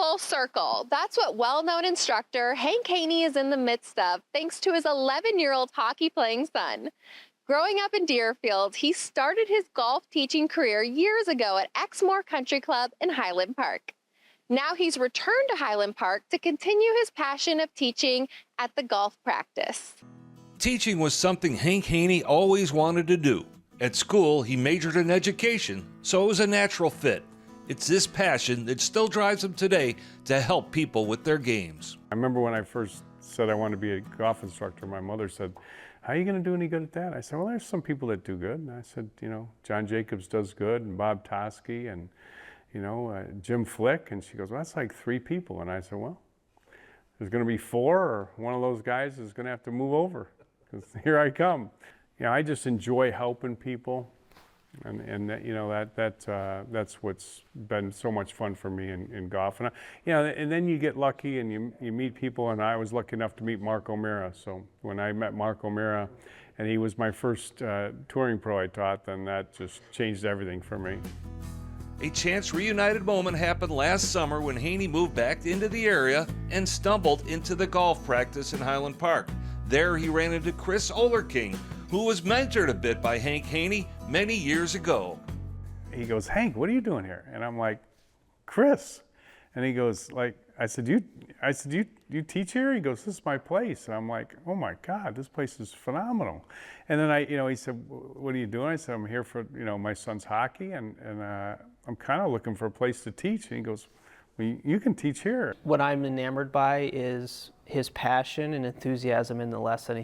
Full circle. That's what well-known instructor Hank Haney is in the midst of, thanks to his 11-year-old hockey-playing son. Growing up in Deerfield, he started his golf teaching career years ago at Exmoor Country Club in Highland Park. Now he's returned to Highland Park to continue his passion of teaching at the golf practice. Teaching was something Hank Haney always wanted to do. At school, he majored in education, so it was a natural fit. It's this passion that still drives him today to help people with their games. I remember when I first said I wanted to be a golf instructor, my mother said, "How are you going to do any good at that?" I said, "Well, there's some people that do good." And I said, John Jacobs does good, and Bob Toski, and Jim Flick. And she goes, "Well, that's like 3 people." And I said, "Well, there's going to be 4, or one of those guys is going to have to move over, because here I come." I just enjoy helping people, and that's what's been so much fun for me in golf. And and then you get lucky and you meet people, and I was lucky enough to meet Mark O'Meara. So when I met Mark O'Meara, and he was my first touring pro I taught, then that just changed everything for me. A chance reunited moment happened last summer when Haney moved back into the area and stumbled into the golf practice in Highland Park. There he ran into Chris Olerking, who was mentored a bit by Hank Haney many years ago. He goes, "Hank, what are you doing here?" And I'm like, "Chris." And he goes, I said, you teach here? He goes, "This is my place." And I'm like, "Oh my God, this place is phenomenal." And then he said, "What are you doing?" I said, "I'm here for, my son's hockey, and I'm kind of looking for a place to teach." And he goes, "Well, you can teach here." What I'm enamored by is his passion and enthusiasm in the lesson.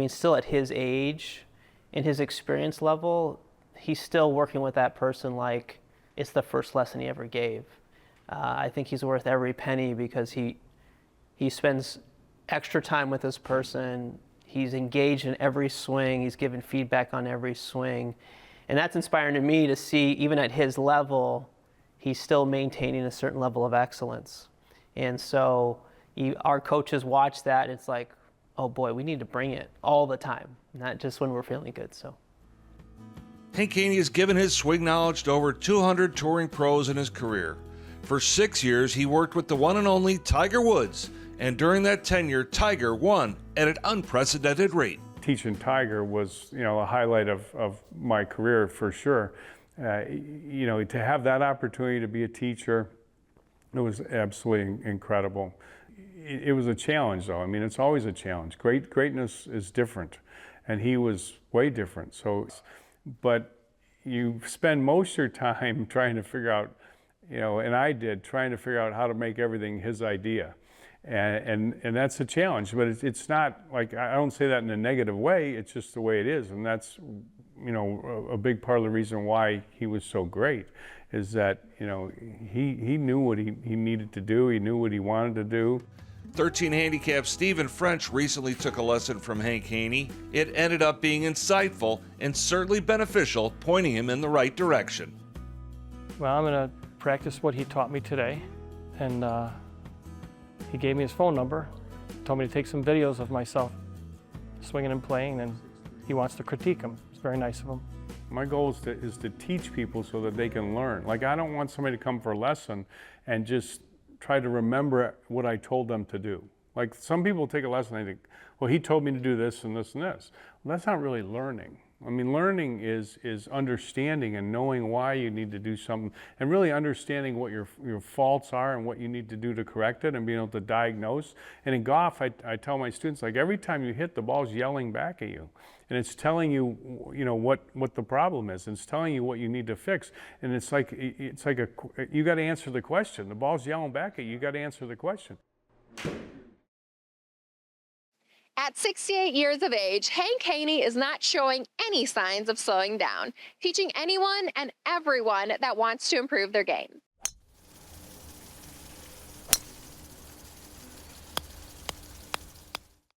Still at his age, in his experience level, he's still working with that person like it's the first lesson he ever gave. I think he's worth every penny because he spends extra time with this person. He's engaged in every swing. He's given feedback on every swing. And that's inspiring to me to see, even at his level, he's still maintaining a certain level of excellence. And so our coaches watch that, and it's like, oh boy, we need to bring it all the time, not just when we're feeling good. So Hank Haney has given his swing knowledge to over 200 touring pros in his career. For 6 years, he worked with the one and only Tiger Woods, and during that tenure, Tiger won at an unprecedented rate. Teaching Tiger was, a highlight of my career for sure. To have that opportunity to be a teacher, it was absolutely incredible. It was a challenge, though. It's always a challenge. Greatness is different, and he was way different. But you spend most of your time trying to figure out, and I did, trying to figure out how to make everything his idea. And that's a challenge, but it's not like, I don't say that in a negative way, it's just the way it is. And that's, a big part of the reason why he was so great, is that, he knew what he needed to do, he knew what he wanted to do. 13 handicap Stephen French recently took a lesson from Hank Haney. It ended up being insightful and certainly beneficial, pointing him in the right direction. Well, I'm going to practice what he taught me today, and he gave me his phone number, told me to take some videos of myself swinging and playing, and he wants to critique them. It's very nice of him. My goal is to teach people so that they can learn. Like, I don't want somebody to come for a lesson and just try to remember what I told them to do. Like, some people take a lesson and they think, well, he told me to do this and this and this. Well, that's not really learning. Learning is understanding and knowing why you need to do something, and really understanding what your faults are and what you need to do to correct it, and being able to diagnose. And in golf, I tell my students, like, every time you hit, the ball's yelling back at you, and it's telling you, what the problem is, and it's telling you what you need to fix. And it's like you got to answer the question. The ball's yelling back at you. You got to answer the question. At 68 years of age, Hank Haney is not showing any signs of slowing down, teaching anyone and everyone that wants to improve their game.